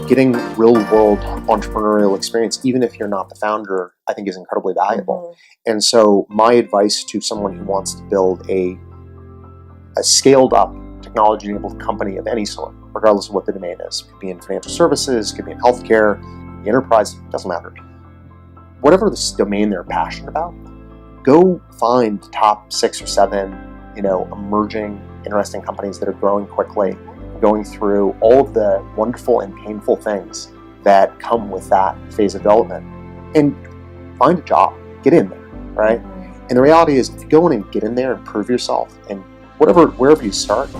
getting real-world entrepreneurial experience, even if you're not the founder, I think is incredibly valuable. And so my advice to someone who wants to build a scaled-up technology-enabled company of any sort, regardless of what the domain is, could be in financial services, could be in healthcare, could be enterprise, doesn't matter. Whatever this domain they're passionate about, go find top 6 or 7, emerging, interesting companies that are growing quickly, going through all of the wonderful and painful things that come with that phase of development, and find a job, get in there, right? And the reality is, if you go in and get in there and prove yourself, and wherever you start,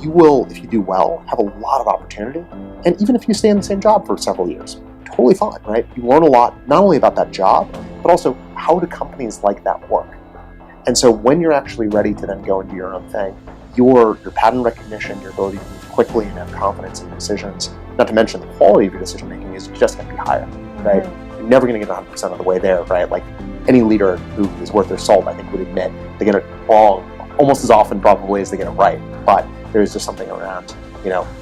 you will, if you do well, have a lot of opportunity. And even if you stay in the same job for several years, totally fine, right? You learn a lot, not only about that job, but also how do companies like that work? And so when you're actually ready to then go and do your own thing, your pattern recognition, your ability to move quickly and have confidence in your decisions, not to mention the quality of your decision making, is just going to be higher, right? You're never going to get 100% of the way there, right? Like any leader who is worth their salt, I think, would admit they get it wrong almost as often probably as they get it right. But there's just something around,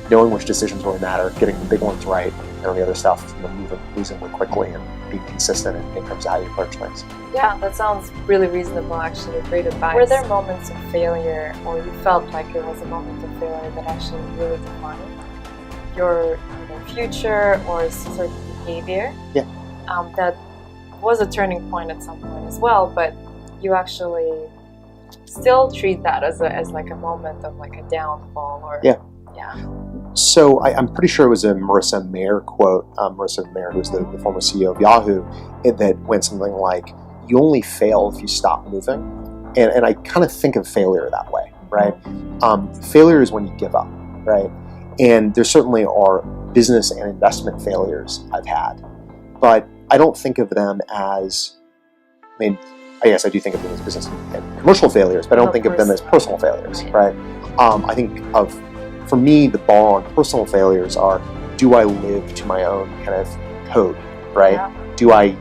knowing which decisions really matter, getting the big ones right, and all the other stuff, moving reasonably quickly and being consistent in terms of how you approach things. Yeah, that sounds really reasonable, actually. Great advice. Were there moments of failure, or you felt like it was a moment of failure that actually really defined your future or certain behavior? Yeah. That was a turning point at some point as well, but you actually still treat that as like a moment of like a downfall, or yeah. So I'm pretty sure it was a Marissa Mayer quote. Marissa Mayer, who's the former CEO of Yahoo, that went something like, "You only fail if you stop moving." And I kind of think of failure that way, right? Failure is when you give up, right? And there certainly are business and investment failures I've had, but I don't think of them as, I guess I do think of them as business and commercial failures, but I don't think of them as personal failures, right? I think for me, the bar on personal failures are, do I live to my own kind of code, right? Yeah. Do I,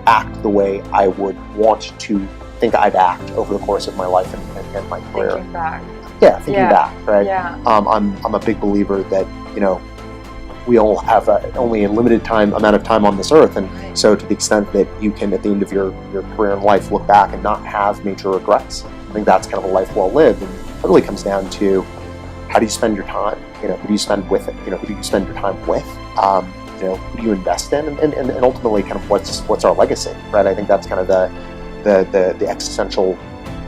act the way I would want to think I'd act over the course of my life and my career? Thinking back. Yeah, thinking back, right? Yeah. I'm a big believer that, we all have only a limited amount of time on this earth, and so to the extent that you can, at the end of your career in life, look back and not have major regrets, I think that's kind of a life well lived. And it really comes down to, how do you spend your time? Who do you spend with it? Who do you spend your time with? Who do you invest in? And ultimately, kind of what's our legacy, right? I think that's kind of the existential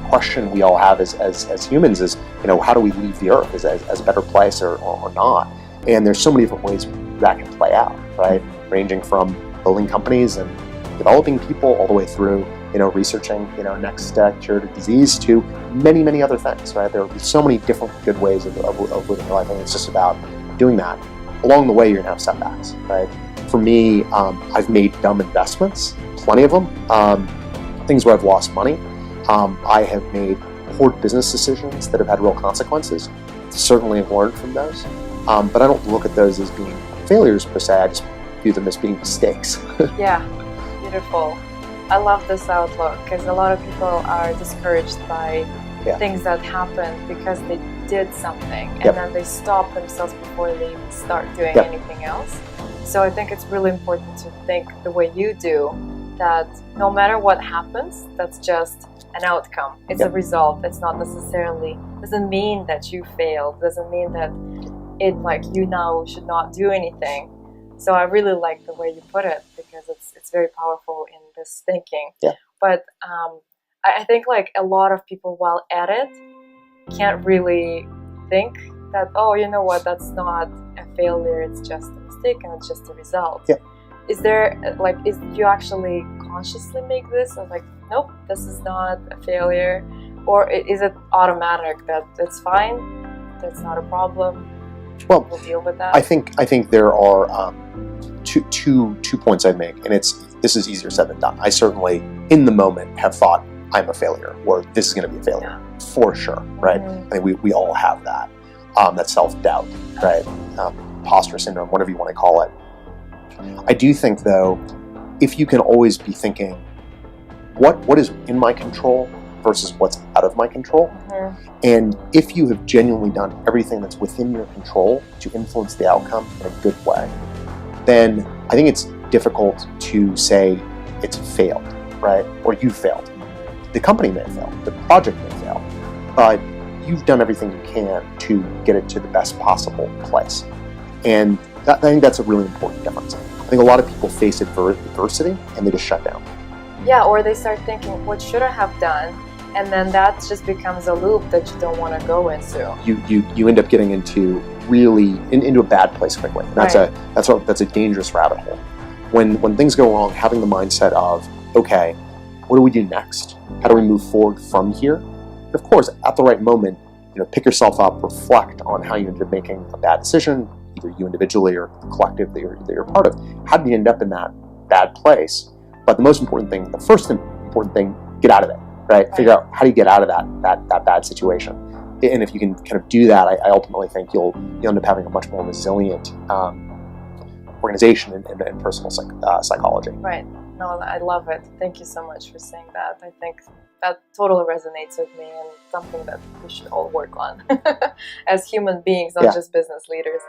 question we all have as humans is, how do we leave the earth as a better place or not? And there's so many different ways that can play out, right? Ranging from building companies and developing people all the way through, researching, next cure to disease, to many, many other things, right? There are so many different good ways of living your life, and it's just about doing that. Along the way, you're going to have setbacks, right? For me, I've made dumb investments, plenty of them, things where I've lost money. I have made poor business decisions that have had real consequences. Certainly have learned from those. But I don't look at those as being failures per se. I just view them as being mistakes. Yeah, beautiful. I love this outlook, because a lot of people are discouraged by things that happened because they did something, and then they stop themselves before they even start doing anything else. So I think it's really important to think the way you do, that no matter what happens, that's just an outcome. It's a result. It's not necessarily, doesn't mean that you failed, doesn't mean that you now should not do anything. So I really like the way you put it, because it's very powerful in this thinking. Yeah. But I think a lot of people while at it can't really think that, oh, you know what, that's not a failure, it's just a mistake and it's just a result. Yeah. Is there do you actually consciously make this of nope, this is not a failure, or is it automatic that it's fine, that's not a problem? Well, we'll deal with that. I think there are two points I'd make, and this is easier said than done. I certainly, in the moment, have thought I'm a failure, or this is going to be a failure, for sure, right? I think we all have that, that self-doubt, right? Imposter syndrome, whatever you want to call it. I do think, though, if you can always be thinking, what is in my control versus what's out of my control. And if you have genuinely done everything that's within your control to influence the outcome in a good way, then I think it's difficult to say it's failed, right? Or you failed. The company may fail, the project may fail, but you've done everything you can to get it to the best possible place. And I think that's a really important difference. I think a lot of people face adversity and they just shut down. Yeah, or they start thinking, what should I have done? And then that just becomes a loop that you don't want to go into. You end up getting into into a bad place quickly. That's a dangerous rabbit hole. When things go wrong, having the mindset of, okay, what do we do next? How do we move forward from here? And of course, at the right moment, pick yourself up, reflect on how you ended up making a bad decision, either you individually or the collective that you're part of. How did you end up in that bad place? But the most important thing, the first important thing, get out of it, right? Figure out how do you get out of that bad situation. And if you can kind of do that, I ultimately think you'll end up having a much more resilient organization and personal psychology. Right. No, I love it. Thank you so much for saying that. I think that totally resonates with me and something that we should all work on as human beings, not just business leaders.